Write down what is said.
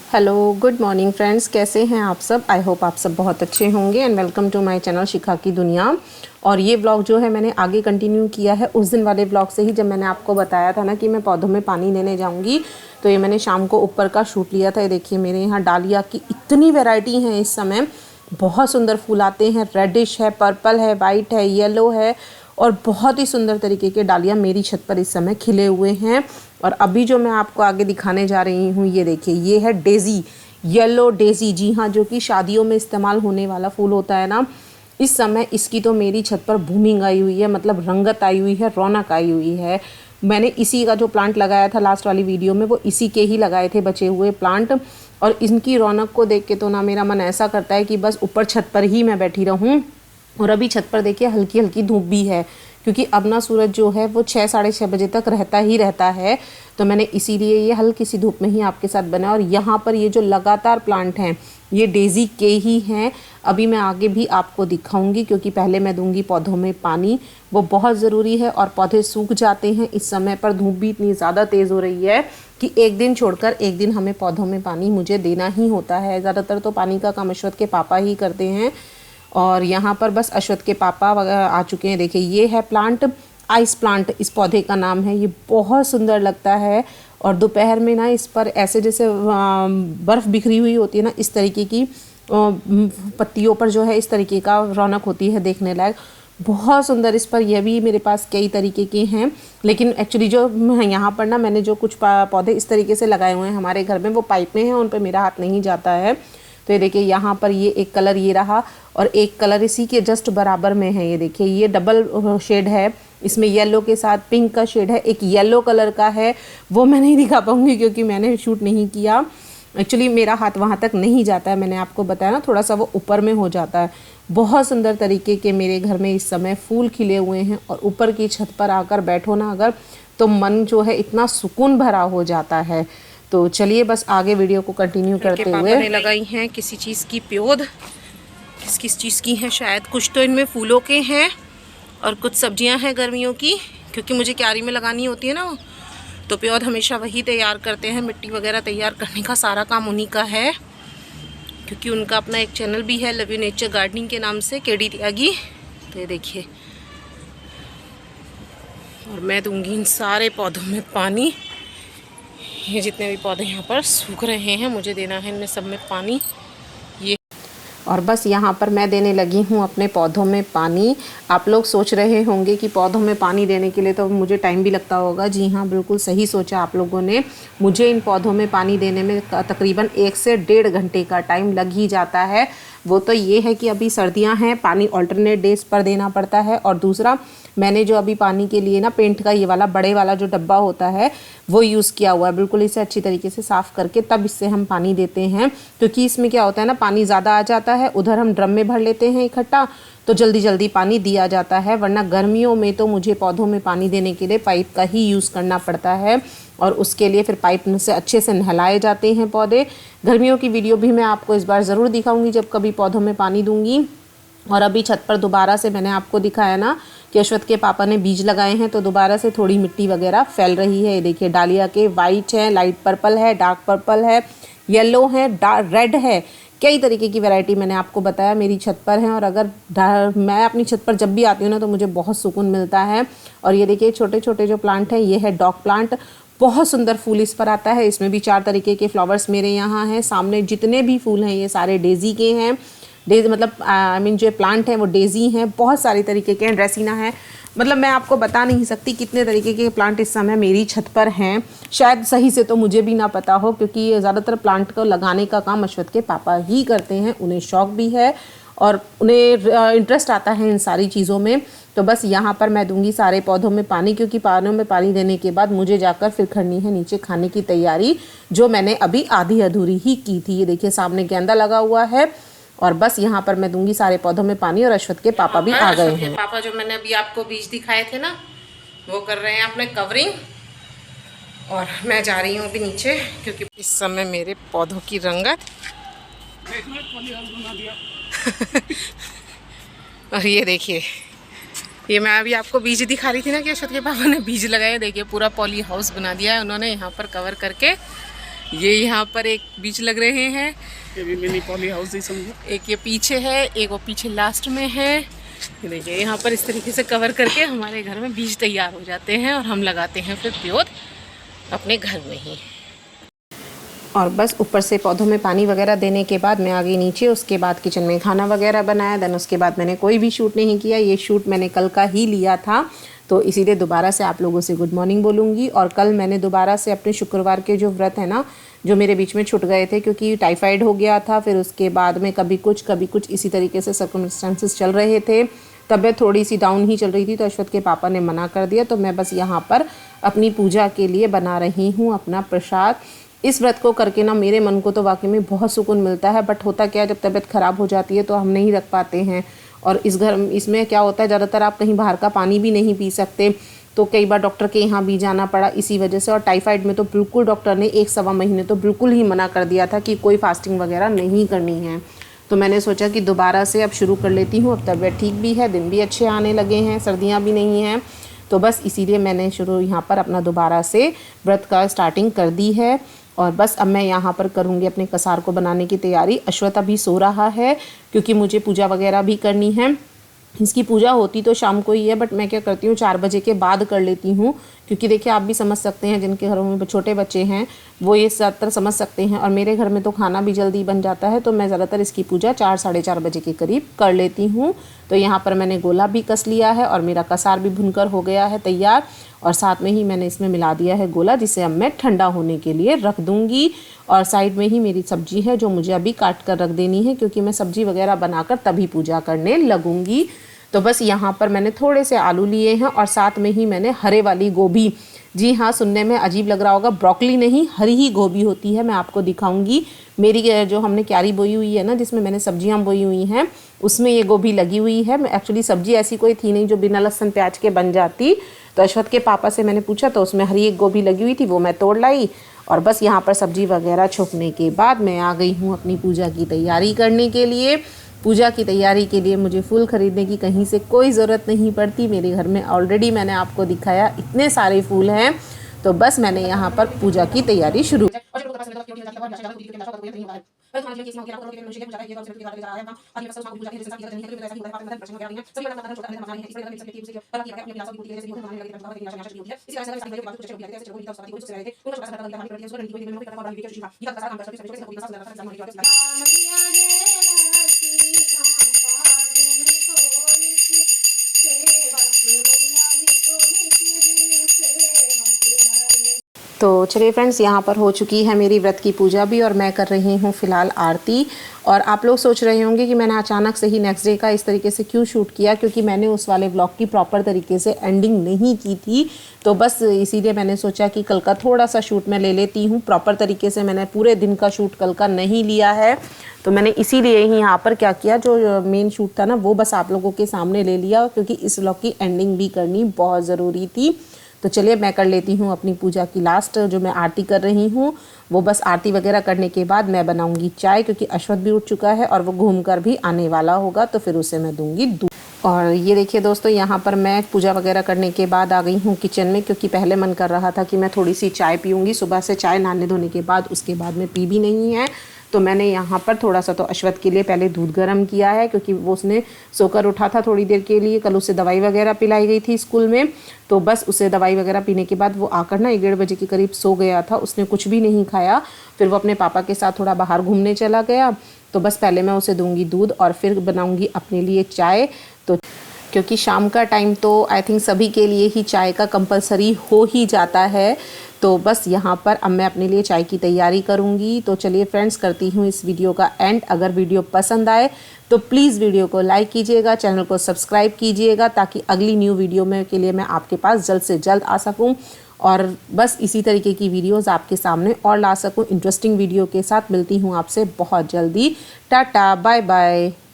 Hello good morning friends, कैसे हैं आप सब। आई होप आप सब बहुत अच्छे होंगे and welcome to my channel Shikha की दुनिया। और ये व्लॉग जो है मैंने आगे कंटिन्यू किया है उस दिन वाले व्लॉग से ही, जब मैंने आपको बताया था ना कि मैं पौधों में पानी देने जाऊंगी। तो ये मैंने शाम को ऊपर का शूट लिया था। ये देखिए मेरे यहाँ डालिया की इतनी वैरायटी है इस समय, बहुत सुंदर फूल आते हैं। रेडिश है, पर्पल है, वाइट है, येलो है और बहुत ही सुंदर तरीके के डालिया मेरी छत पर इस समय खिले हुए हैं। और अभी जो मैं आपको आगे दिखाने जा रही हूँ, ये देखिए ये है डेज़ी, येलो डेज़ी। जी हाँ, जो कि शादियों में इस्तेमाल होने वाला फूल होता है ना। इस समय इसकी तो मेरी छत पर बूमिंग आई हुई है, मतलब रंगत आई हुई है, रौनक आई हुई है। मैंने इसी का जो प्लांट लगाया था लास्ट वाली वीडियो में, वो इसी के ही लगाए थे बचे हुए प्लांट। और इनकी रौनक को देख के तो ना मेरा मन ऐसा करता है कि बस ऊपर छत पर ही मैं बैठी रहूं। और अभी छत पर देखिए हल्की हल्की धूप भी है, क्योंकि अब ना सूरज जो है वो 6 साढ़े 6 बजे तक रहता ही रहता है। तो मैंने इसीलिए ये हल्की सी धूप में ही आपके साथ बनाया। और यहाँ पर ये जो लगातार प्लांट हैं ये डेज़ी के ही हैं। अभी मैं आगे भी आपको दिखाऊंगी, क्योंकि पहले मैं दूंगी पौधों में पानी, वो बहुत ज़रूरी है। और पौधे सूख जाते हैं इस समय पर, धूप भी इतनी ज़्यादा तेज़ हो रही है कि एक दिन छोड़कर एक दिन हमें पौधों में पानी मुझे देना ही होता है। ज़्यादातर तो पानी का काम अश्वत्थ के पापा ही करते हैं। और यहाँ पर बस अश्वत्थ के पापा आ चुके हैं। देखिए ये है प्लांट, आइस प्लांट इस पौधे का नाम है। ये बहुत सुंदर लगता है और दोपहर में ना इस पर ऐसे जैसे बर्फ़ बिखरी हुई होती है ना, इस तरीके की पत्तियों पर जो है इस तरीके का रौनक होती है देखने लायक, बहुत सुंदर। इस पर यह भी मेरे पास कई तरीके के हैं, लेकिन एक्चुअली जो यहाँ पर ना मैंने जो कुछ पौधे इस तरीके से लगाए हुए हैं हमारे घर में, वो पाइप में हैं, उन पर मेरा हाथ नहीं जाता है। तो ये देखिए यहाँ पर ये एक कलर ये रहा और एक कलर इसी के जस्ट बराबर में है। ये देखिए ये डबल शेड है, इसमें येलो के साथ पिंक का शेड है। एक येलो कलर का है, वो मैं नहीं दिखा पाऊँगी क्योंकि मैंने शूट नहीं किया। एक्चुअली मेरा हाथ वहाँ तक नहीं जाता है, मैंने आपको बताया ना, थोड़ा सा वो ऊपर में हो जाता है। बहुत सुंदर तरीके के मेरे घर में इस समय फूल खिले हुए हैं। और ऊपर की छत पर आकर बैठो ना अगर, तो मन जो है इतना सुकून भरा हो जाता है। तो चलिए बस आगे वीडियो को कंटिन्यू करते हुए। ने लगाई हैं किसी चीज़ की प्योद, किस चीज़ की हैं, शायद कुछ तो इनमें फूलों के हैं और कुछ सब्जियां हैं गर्मियों की, क्योंकि मुझे क्यारी में लगानी होती है ना, तो प्योद हमेशा वही तैयार करते हैं। मिट्टी वगैरह तैयार करने का सारा काम उन्हीं का है, क्योंकि उनका अपना एक चैनल भी है लव यू नेचर गार्डनिंग के नाम से, केडी त्यागी। तो ये देखिए, और मैं दूंगी इन सारे पौधों में पानी। ये जितने भी पौधे यहाँ पर सूख रहे हैं, मुझे देना है इनमें सब में पानी। ये और बस यहाँ पर मैं देने लगी हूँ अपने पौधों में पानी। आप लोग सोच रहे होंगे कि पौधों में पानी देने के लिए तो मुझे टाइम भी लगता होगा। जी हाँ, बिल्कुल सही सोचा आप लोगों ने। मुझे इन पौधों में पानी देने में तकरीबन 1 से 1.5 घंटे का टाइम लग ही जाता है। वो तो ये है कि अभी सर्दियाँ हैं, पानी ऑल्टरनेट डेज पर देना पड़ता है। और दूसरा, मैंने जो अभी पानी के लिए ना पेंट का ये वाला बड़े वाला जो डब्बा होता है वो यूज़ किया हुआ है। बिल्कुल इसे अच्छी तरीके से साफ़ करके तब इससे हम पानी देते हैं, क्योंकि इसमें क्या होता है ना, पानी ज़्यादा आ जाता है, उधर हम ड्रम में भर लेते हैं इकट्ठा, तो जल्दी जल्दी पानी दिया जाता है। वरना गर्मियों में तो मुझे पौधों में पानी देने के लिए पाइप का ही यूज़ करना पड़ता है, और उसके लिए फिर पाइप से अच्छे से नहलाए जाते हैं पौधे। गर्मियों की वीडियो भी मैं आपको इस बार ज़रूर दिखाऊंगी जब कभी पौधों में पानी दूंगी। और अभी छत पर दोबारा से मैंने आपको दिखाया ना कि अश्वत्थ के पापा ने बीज लगाए हैं, तो दोबारा से थोड़ी मिट्टी वगैरह फैल रही है। ये देखिए डालिया के वाइट है, लाइट पर्पल है, डार्क पर्पल है, येलो है, डार्क रेड है, कई तरीके की वैरायटी मैंने आपको बताया मेरी छत पर है। और अगर मैं अपनी छत पर जब भी आती हूँ ना, तो मुझे बहुत सुकून मिलता है। और ये देखिए छोटे छोटे जो प्लांट हैं, ये है डॉग प्लांट, बहुत सुंदर फूल इस पर आता है। इसमें भी 4 तरीके के फ्लावर्स मेरे यहाँ हैं। सामने जितने भी फूल हैं ये सारे डेज़ी के हैं। डेज़ी मतलब आई मीन जो प्लांट हैं वो डेज़ी हैं, बहुत सारे तरीके के हैं, ड्रेसिना है, मतलब मैं आपको बता नहीं सकती कितने तरीके के प्लांट इस समय मेरी छत पर हैं। शायद सही से तो मुझे भी ना पता हो, क्योंकि ज़्यादातर प्लांट को लगाने का काम अश्वत्थ के पापा ही करते हैं। उन्हें शौक़ भी है और उन्हें इंटरेस्ट आता है इन सारी चीज़ों में। तो बस यहाँ पर मैं दूंगी सारे पौधों में पानी, क्योंकि पौधों में पानी देने के बाद मुझे जाकर फिर करनी है नीचे खाने की तैयारी, जो मैंने अभी आधी अधूरी ही की थी। ये देखिए सामने गेंदा लगा हुआ है, और बस यहाँ पर मैं दूंगी सारे पौधों में पानी। और अश्वत्थ के पापा भी आ गए हैं। पापा जो मैंने अभी आपको बीज दिखाए थे ना, वो कर रहे हैं अपने कवरिंग, और मैं जा रही हूँ अभी नीचे, क्योंकि इस समय मेरे पौधों की रंगत और ये देखिए ये मैं अभी आपको बीज दिखा रही थी ना कि अशोक के पापा ने बीज लगाए। देखिए पूरा पॉली हाउस बना दिया है उन्होंने यहाँ पर कवर करके। ये यहाँ पर एक बीज लग रहे हैं, ये भी मिनी पॉली हाउस ही समझो। एक ये पीछे है, एक वो पीछे लास्ट में है। ये देखिए यहाँ पर इस तरीके से कवर करके हमारे घर में बीज तैयार हो जाते हैं और हम लगाते हैं फिर पौध अपने घर में ही। और बस ऊपर से पौधों में पानी वगैरह देने के बाद मैं आ गई नीचे। उसके बाद किचन में खाना वगैरह बनाया। देन उसके बाद मैंने कोई भी शूट नहीं किया। ये शूट मैंने कल का ही लिया था, तो इसीलिए दोबारा से आप लोगों से गुड मॉर्निंग बोलूँगी। और कल मैंने दोबारा से अपने शुक्रवार के जो व्रत है ना, जो मेरे बीच में छूट गए थे क्योंकि टाइफाइड हो गया था, फिर उसके बाद में कभी कुछ इसी तरीके से सर्कमस्टेंसेस चल रहे थे। तबीयत थोड़ी सी डाउन ही चल रही थी, तो अश्वत के पापा ने मना कर दिया। तो मैं बस यहाँ पर अपनी पूजा के लिए बना रही हूँ अपना प्रसाद। इस व्रत को करके ना मेरे मन को तो वाकई में बहुत सुकून मिलता है। बट होता क्या है, जब तबीयत ख़राब हो जाती है तो हम नहीं रख पाते हैं। और इसमें क्या होता है, ज़्यादातर आप कहीं बाहर का पानी भी नहीं पी सकते, तो कई बार डॉक्टर के यहाँ भी जाना पड़ा इसी वजह से। और टाइफाइड में तो बिल्कुल डॉक्टर ने 1-1.25 महीने तो बिल्कुल ही मना कर दिया था कि कोई फास्टिंग वगैरह नहीं करनी है। तो मैंने सोचा कि दोबारा से अब शुरू कर लेती हूँ। अब तबीयत ठीक भी है, दिन भी अच्छे आने लगे हैं, सर्दियाँ भी नहीं हैं, तो बस इसीलिए मैंने शुरू यहाँ पर अपना दोबारा से व्रत का स्टार्टिंग कर दी है। और बस अब मैं यहाँ पर करूँगी अपने कसार को बनाने की तैयारी। अश्वत अभी सो रहा है क्योंकि मुझे पूजा वगैरह भी करनी है। इसकी पूजा होती तो शाम को ही है, बट मैं क्या करती हूँ 4 बजे के बाद कर लेती हूँ, क्योंकि देखिए आप भी समझ सकते हैं, जिनके घरों में छोटे बच्चे हैं वो ये ज़्यादातर समझ सकते हैं। और मेरे घर में तो खाना भी जल्दी बन जाता है, तो मैं ज़्यादातर इसकी पूजा 4-4:30 बजे के करीब कर लेती हूँ। तो यहाँ पर मैंने गोला भी कस लिया है और मेरा कसार भी भुनकर हो गया है तैयार। और साथ में ही मैंने इसमें मिला दिया है गोला, जिसे अब मैं ठंडा होने के लिए रख दूँगी। और साइड में ही मेरी सब्जी है जो मुझे अभी काट कर रख देनी है, क्योंकि मैं सब्जी वगैरह बनाकर तभी पूजा करने लगूँगी। तो बस यहाँ पर मैंने थोड़े से आलू लिए हैं और साथ में ही मैंने हरे वाली गोभी, जी हाँ सुनने में अजीब लग रहा होगा, ब्रोकली नहीं, हरी ही गोभी होती है। मैं आपको दिखाऊंगी। मेरी जो हमने क्यारी बोई हुई है ना, जिसमें मैंने सब्जियां बोई हुई हैं, उसमें ये गोभी लगी हुई है। एक्चुअली सब्जी ऐसी कोई थी नहीं जो बिना लहसुन प्याज के बन जाती, तो अश्वत के पापा से मैंने पूछा तो उसमें हरी एक गोभी लगी हुई थी, वो मैं तोड़ लाई। और बस यहाँ पर सब्जी वगैरह छोंकने के बाद मैं आ गई हूँ अपनी पूजा की तैयारी करने के लिए। पूजा की तैयारी के लिए मुझे फूल खरीदने की कहीं से कोई ज़रूरत नहीं पड़ती। मेरे घर में ऑलरेडी मैंने आपको दिखाया इतने सारे फूल हैं, तो बस मैंने यहाँ पर पूजा की तैयारी शुरू। तो चलिए फ्रेंड्स, यहाँ पर हो चुकी है मेरी व्रत की पूजा भी और मैं कर रही हूँ फ़िलहाल आरती। और आप लोग सोच रहे होंगे कि मैंने अचानक से ही नेक्स्ट डे का इस तरीके से क्यों शूट किया, क्योंकि मैंने उस वाले व्लॉग की प्रॉपर तरीके से एंडिंग नहीं की थी। तो बस इसीलिए मैंने सोचा कि कल का थोड़ा सा शूट मैं ले लेती हूँ। प्रॉपर तरीके से मैंने पूरे दिन का शूट कल का नहीं लिया है, तो मैंने इसीलिए ही यहाँ पर क्या किया, जो मेन शूट था ना वो बस आप लोगों के सामने ले लिया, क्योंकि इस व्लॉग की एंडिंग भी करनी बहुत ज़रूरी थी। तो चलिए मैं कर लेती हूँ अपनी पूजा की लास्ट जो मैं आरती कर रही हूँ, वो बस आरती वगैरह करने के बाद मैं बनाऊँगी चाय, क्योंकि अश्वत भी उठ चुका है और वो घूमकर भी आने वाला होगा, तो फिर उसे मैं दूँगी दूध। और ये देखिए दोस्तों, यहाँ पर मैं पूजा वगैरह करने के बाद आ गई हूँ किचन में, क्योंकि पहले मन कर रहा था कि मैं थोड़ी सी चाय पीऊँगी। सुबह से चाय नहाने धोने के बाद उसके बाद में पी भी नहीं है, तो मैंने यहाँ पर थोड़ा सा तो अश्वत के लिए पहले दूध गर्म किया है, क्योंकि वो उसने सोकर उठा था थोड़ी देर के लिए। कल उसे दवाई वगैरह पिलाई गई थी स्कूल में, तो बस उसे दवाई वगैरह पीने के बाद वो आकर ना 1-1:30 बजे के करीब सो गया था। उसने कुछ भी नहीं खाया, फिर वो अपने पापा के साथ थोड़ा बाहर घूमने चला गया। तो बस पहले मैं उसे दूँगी दूध और फिर बनाऊँगी अपने लिए चाय। तो क्योंकि शाम का टाइम तो आई थिंक सभी के लिए ही चाय का कंपलसरी हो ही जाता है, तो बस यहाँ पर अब मैं अपने लिए चाय की तैयारी करूँगी। तो चलिए फ्रेंड्स, करती हूँ इस वीडियो का एंड। अगर वीडियो पसंद आए तो प्लीज़ वीडियो को लाइक कीजिएगा, चैनल को सब्सक्राइब कीजिएगा, ताकि अगली न्यू वीडियो में के लिए मैं आपके पास जल्द से जल्द आ सकूँ और बस इसी तरीके की वीडियोज़ आपके सामने और ला सकूँ इंटरेस्टिंग वीडियो के साथ। मिलती हूँ आपसे बहुत जल्दी। Tata bye bye.